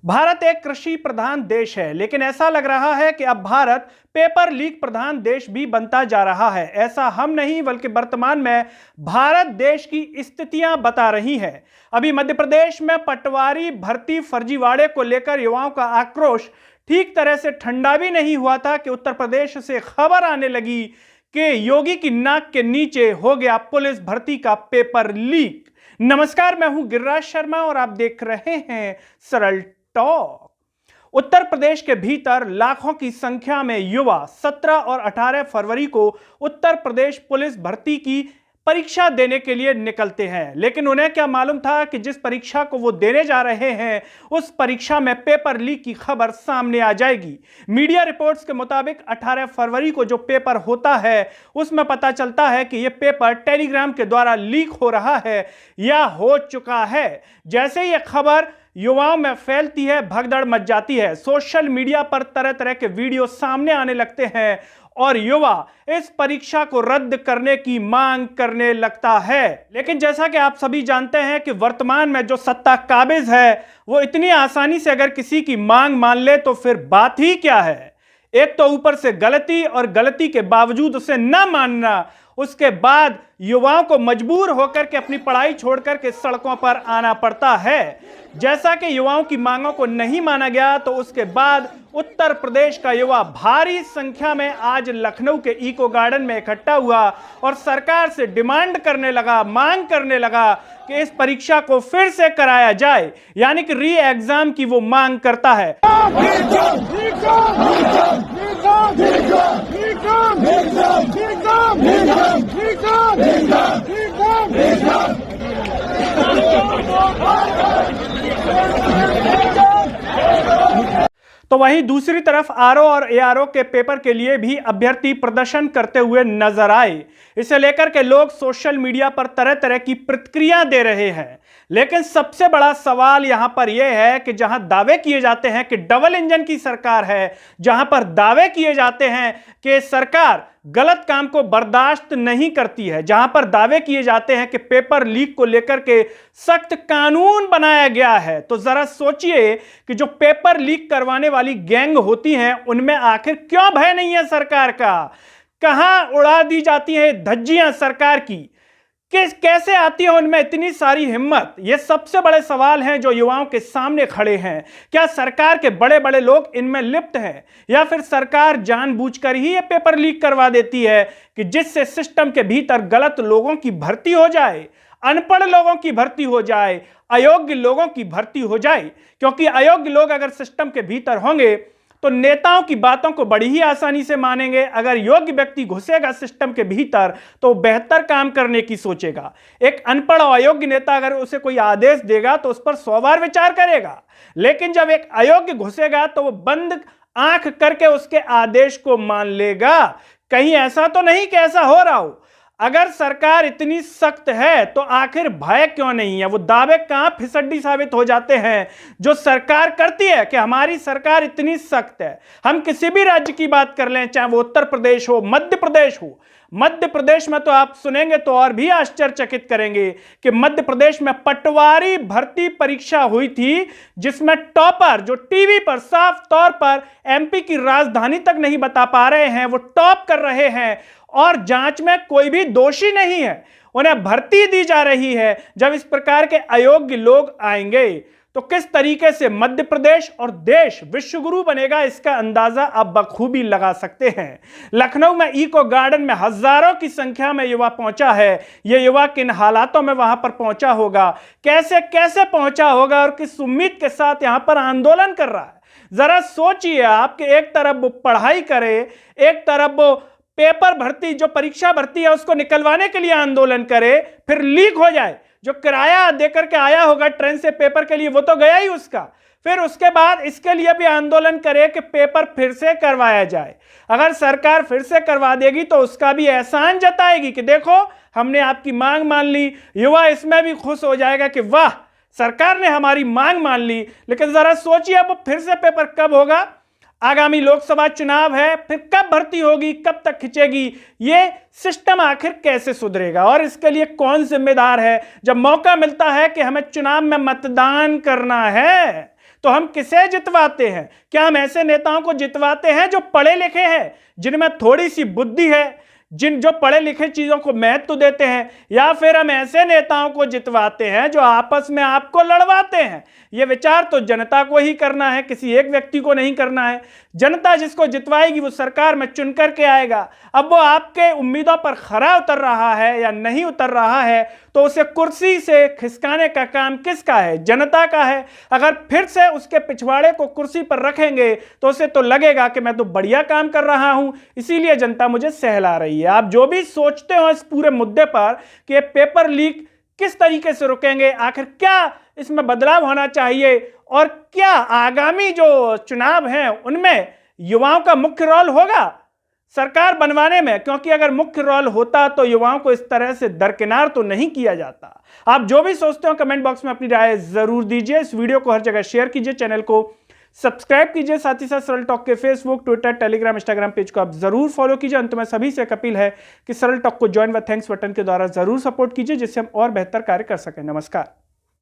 भारत एक कृषि प्रधान देश है, लेकिन ऐसा लग रहा है कि अब भारत पेपर लीक प्रधान देश भी बनता जा रहा है। ऐसा हम नहीं बल्कि वर्तमान में भारत देश की स्थितियां बता रही हैं। अभी मध्य प्रदेश में पटवारी भर्ती फर्जीवाड़े को लेकर युवाओं का आक्रोश ठीक तरह से ठंडा भी नहीं हुआ था कि उत्तर प्रदेश से खबर आने लगी कि योगी की नाक के नीचे हो गया पुलिस भर्ती का पेपर लीक। नमस्कार, मैं हूं गिरिराज शर्मा और आप देख रहे हैं सरल टॉक। उत्तर प्रदेश के भीतर लाखों की संख्या में युवा 17 और 18 फरवरी को उत्तर प्रदेश पुलिस भर्ती की परीक्षा देने के लिए निकलते हैं, लेकिन उन्हें क्या मालूम था कि जिस परीक्षा को वो देने जा रहे हैं उस परीक्षा में पेपर लीक की खबर सामने आ जाएगी। मीडिया रिपोर्ट्स के मुताबिक 18 फरवरी को जो पेपर होता है उसमें पता चलता है कि यह पेपर टेलीग्राम के द्वारा लीक हो रहा है या हो चुका है। जैसे ही यह खबर युवाओं में फैलती है, भगदड़ मच जाती है। सोशल मीडिया पर तरह तरह के वीडियो सामने आने लगते हैं और युवा इस परीक्षा को रद्द करने की मांग करने लगता है। लेकिन जैसा कि आप सभी जानते हैं कि वर्तमान में जो सत्ता काबिज है वो इतनी आसानी से अगर किसी की मांग मान ले तो फिर बात ही क्या है। एक तो ऊपर से गलती और गलती के बावजूद उसे न मानना, उसके बाद युवाओं को मजबूर होकर के अपनी पढ़ाई छोड़कर के सड़कों पर आना पड़ता है। जैसा कि युवाओं की मांगों को नहीं माना गया तो उसके बाद उत्तर प्रदेश का युवा भारी संख्या में आज लखनऊ के इको गार्डन में इकट्ठा हुआ और सरकार से डिमांड करने लगा, मांग करने लगा कि इस परीक्षा को फिर से कराया जाए, यानी कि री एग्जाम की वो मांग करता है। तो वहीं दूसरी तरफ आरओ और एआरओ के पेपर के लिए भी अभ्यर्थी प्रदर्शन करते हुए नजर आए। इसे लेकर के लोग सोशल मीडिया पर तरह तरह की प्रतिक्रिया दे रहे हैं। लेकिन सबसे बड़ा सवाल यहां पर यह है कि जहां दावे किए जाते हैं कि डबल इंजन की सरकार है, जहां पर दावे किए जाते हैं कि सरकार गलत काम को बर्दाश्त नहीं करती है, जहां पर दावे किए जाते हैं कि पेपर लीक को लेकर के सख्त कानून बनाया गया है, तो जरा सोचिए कि जो पेपर लीक करवाने वाली गैंग होती हैं उनमें आखिर क्यों भय नहीं है सरकार का। कहां उड़ा दी जाती है धज्जियां सरकार की, कैसे आती है उनमें इतनी सारी हिम्मत। ये सबसे बड़े सवाल हैं जो युवाओं के सामने खड़े हैं। क्या सरकार के बड़े बड़े लोग इनमें लिप्त हैं या फिर सरकार जानबूझकर ही ये पेपर लीक करवा देती है कि जिससे सिस्टम के भीतर गलत लोगों की भर्ती हो जाए, अनपढ़ लोगों की भर्ती हो जाए, अयोग्य लोगों की भर्ती हो जाए। क्योंकि अयोग्य लोग अगर सिस्टम के भीतर होंगे तो नेताओं की बातों को बड़ी ही आसानी से मानेंगे। अगर योग्य व्यक्ति घुसेगा सिस्टम के भीतर तो बेहतर काम करने की सोचेगा। एक अनपढ़ और अयोग्य नेता अगर उसे कोई आदेश देगा तो उस पर 100 बार विचार करेगा, लेकिन जब एक अयोग्य घुसेगा तो वो बंद आंख करके उसके आदेश को मान लेगा। कहीं ऐसा तो नहीं कि ऐसा हो रहा हो। अगर सरकार इतनी सख्त है तो आखिर भय क्यों नहीं है। वो दावे कहां फिसड्डी साबित हो जाते हैं जो सरकार करती है कि हमारी सरकार इतनी सख्त है। हम किसी भी राज्य की बात कर लें, चाहे वो उत्तर प्रदेश हो, मध्य प्रदेश हो। मध्य प्रदेश में तो आप सुनेंगे तो और भी आश्चर्यचकित करेंगे कि मध्य प्रदेश में पटवारी भर्ती परीक्षा हुई थी जिसमें टॉपर, जो टीवी पर साफ तौर पर एमपी की राजधानी तक नहीं बता पा रहे हैं, वो टॉप कर रहे हैं और जांच में कोई भी दोषी नहीं है, उन्हें भर्ती दी जा रही है। जब इस प्रकार के अयोग्य लोग आएंगे तो किस तरीके से मध्य प्रदेश और देश विश्वगुरु बनेगा, इसका अंदाजा आप बखूबी लगा सकते हैं। लखनऊ में इको गार्डन में हजारों की संख्या में युवा पहुंचा है। यह युवा किन हालातों में वहां पर पहुंचा होगा, कैसे कैसे पहुंचा होगा और किस उम्मीद के साथ यहां पर आंदोलन कर रहा है। जरा सोचिए आप कि एक तरफ वो पढ़ाई करे, एक तरफ वो पेपर भर्ती, जो परीक्षा भर्ती है उसको निकलवाने के लिए आंदोलन करे, फिर लीक हो जाए। जो किराया देकर के आया होगा ट्रेन से पेपर के लिए वो तो गया ही उसका, फिर उसके बाद इसके लिए भी आंदोलन करे कि पेपर फिर से करवाया जाए। अगर सरकार फिर से करवा देगी तो उसका भी एहसान जताएगी कि देखो हमने आपकी मांग मान ली। युवा इसमें भी खुश हो जाएगा कि वाह, सरकार ने हमारी मांग मान ली। लेकिन जरा सोचिए अब फिर से पेपर कब होगा। आगामी लोकसभा चुनाव है, फिर कब भर्ती होगी, कब तक खिंचेगी, ये सिस्टम आखिर कैसे सुधरेगा और इसके लिए कौन जिम्मेदार है। जब मौका मिलता है कि हमें चुनाव में मतदान करना है तो हम किसे जितवाते हैं? क्या हम ऐसे नेताओं को जितवाते हैं जो पढ़े लिखे हैं, जिनमें थोड़ी सी बुद्धि है, जो पढ़े लिखे चीजों को महत्व देते हैं, या फिर हम ऐसे नेताओं को जितवाते हैं जो आपस में आपको लड़वाते हैं? यह विचार तो जनता को ही करना है, किसी एक व्यक्ति को नहीं करना है। जनता जिसको जितवाएगी वो सरकार में चुन करके आएगा। अब वो आपके उम्मीदों पर खरा उतर रहा है या नहीं उतर रहा है, तो उसे कुर्सी से खिसकाने का काम किसका है? जनता का है। अगर फिर से उसके पिछवाड़े को कुर्सी पर रखेंगे तो उसे तो लगेगा कि मैं तो बढ़िया काम कर रहा हूं, इसीलिए जनता मुझे सहला रही है। आप जो भी सोचते हो इस पूरे मुद्दे पर कि ये पेपर लीक किस तरीके से रुकेंगे, आखिर क्या इसमें बदलाव होना चाहिए, और क्या आगामी जो चुनाव हैं उनमें युवाओं का मुख्य रोल होगा सरकार बनवाने में? क्योंकि अगर मुख्य रोल होता तो युवाओं को इस तरह से दरकिनार तो नहीं किया जाता। आप जो भी सोचते हो कमेंट बॉक्स में अपनी राय जरूर दीजिए। इस वीडियो को हर जगह शेयर कीजिए, चैनल को सब्सक्राइब कीजिए, साथ ही साथ सरल टॉक के Facebook, Twitter, Telegram, Instagram page को आप जरूर फॉलो कीजिए। अंत में सभी से एक अपील है कि सरल टॉक को ज्वाइन व थैंक्स बटन के द्वारा जरूर सपोर्ट कीजिए, जिससे हम और बेहतर कार्य कर सकें। नमस्कार।